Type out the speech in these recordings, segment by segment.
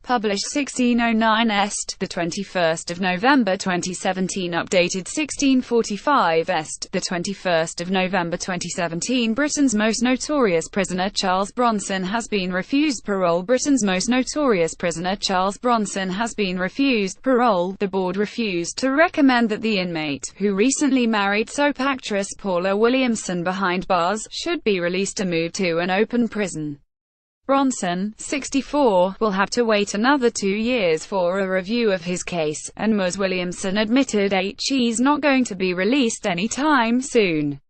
Published 1609 Est, the 21st of November 2017. Updated 1645 Est, the 21st of November 2017. Britain's most notorious prisoner Charles Bronson has been refused parole. Britain's most notorious prisoner Charles Bronson has been refused parole. The board refused to recommend that the inmate, who recently married soap actress Paula Williamson behind bars, should be released to move to an open prison. Bronson, 64, will have to wait another 2 years for a review of his case, and Ms. Williamson admitted he's not going to be released anytime soon.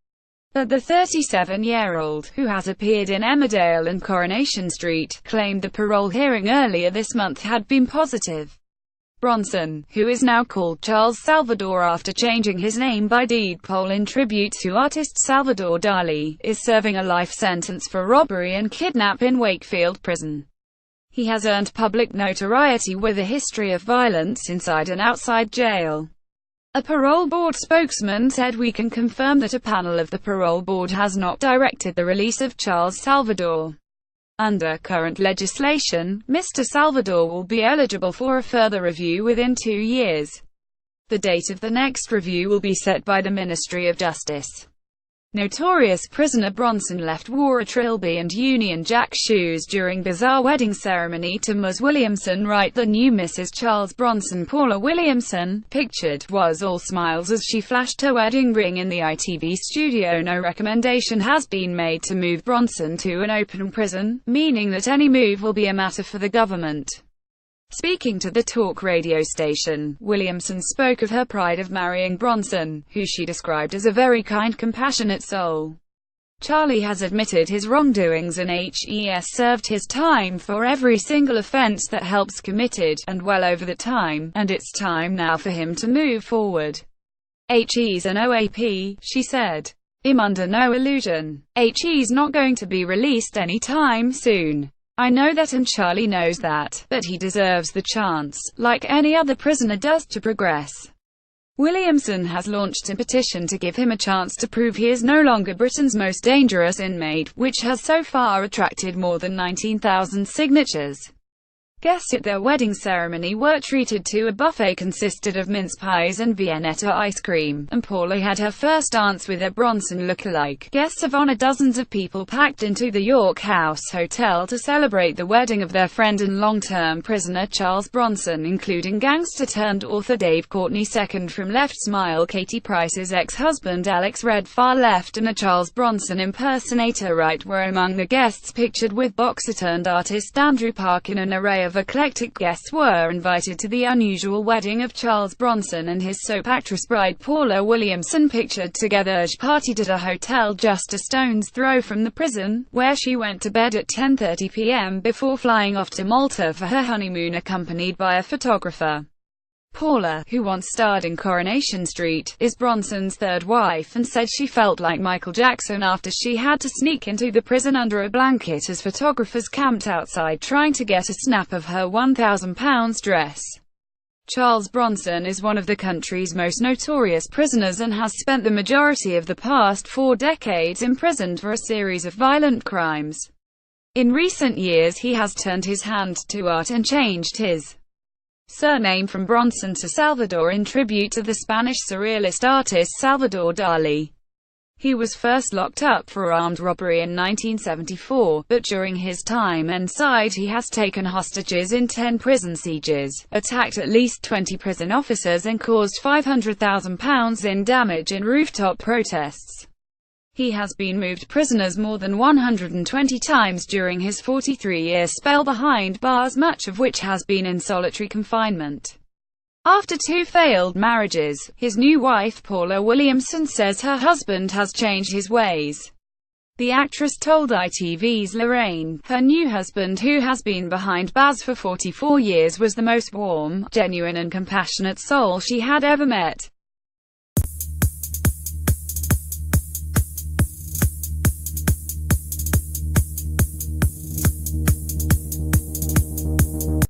But the 37-year-old, who has appeared in Emmerdale and Coronation Street, claimed the parole hearing earlier this month had been positive. Bronson, who is now called Charles Salvador after changing his name by deed poll in tribute to artist Salvador Dali, is serving a life sentence for robbery and kidnap in Wakefield Prison. He has earned public notoriety with a history of violence inside and outside jail. A parole board spokesman said, "We can confirm that a panel of the parole board has not directed the release of Charles Salvador. Under current legislation, Mr. Salvador will be eligible for a further review within 2 years. The date of the next review will be set by the Ministry of Justice." Notorious prisoner Bronson wore a Trilby and Union Jack shoes during bizarre wedding ceremony to Ms. Williamson. Right, the new Mrs. Charles Bronson, Paula Williamson, pictured, was all smiles as she flashed her wedding ring in the ITV studio. No recommendation has been made to move Bronson to an open prison, meaning that any move will be a matter for the government. Speaking to the talk radio station, Williamson spoke of her pride of marrying Bronson, who she described as a very kind, compassionate soul. Charlie has admitted his wrongdoings and has served his time for every single offense that helps committed, and well over the time, and it's time now for him to move forward. He's an OAP, she said. I'm under no illusion. He's not going to be released anytime soon. I know that, and Charlie knows that, but he deserves the chance, like any other prisoner does, to progress. Williamson has launched a petition to give him a chance to prove he is no longer Britain's most dangerous inmate, which has so far attracted more than 19,000 signatures. Guests at their wedding ceremony were treated to a buffet consisted of mince pies and Viennetta ice cream, and Paula had her first dance with a Bronson lookalike. Guests of honor, dozens of people packed into the York House Hotel to celebrate the wedding of their friend and long-term prisoner Charles Bronson, including gangster-turned-author Dave Courtney, second from left Smile, Katie Price's ex-husband Alex Red, far left, and a Charles Bronson impersonator right were among the guests pictured with boxer-turned-artist Andrew Parkin. An array of eclectic guests were invited to the unusual wedding of Charles Bronson and his soap actress bride Paula Williamson, pictured together. She partied at a hotel just a stone's throw from the prison, where she went to bed at 10:30 p.m. before flying off to Malta for her honeymoon, accompanied by a photographer. Paula, who once starred in Coronation Street, is Bronson's third wife, and said she felt like Michael Jackson after she had to sneak into the prison under a blanket as photographers camped outside trying to get a snap of her £1,000 dress. Charles Bronson is one of the country's most notorious prisoners and has spent the majority of the past 4 decades imprisoned for a series of violent crimes. In recent years he has turned his hand to art and changed his surname from Bronson to Salvador in tribute to the Spanish surrealist artist Salvador Dali. He was first locked up for armed robbery in 1974, but during his time inside he has taken hostages in 10 prison sieges, attacked at least 20 prison officers, and caused £500,000 in damage in rooftop protests. He has been moved prisoners more than 120 times during his 43-year spell behind bars, much of which has been in solitary confinement. After 2 failed marriages, his new wife Paula Williamson says her husband has changed his ways. The actress told ITV's Lorraine, her new husband, who has been behind bars for 44 years, was the most warm, genuine and compassionate soul she had ever met.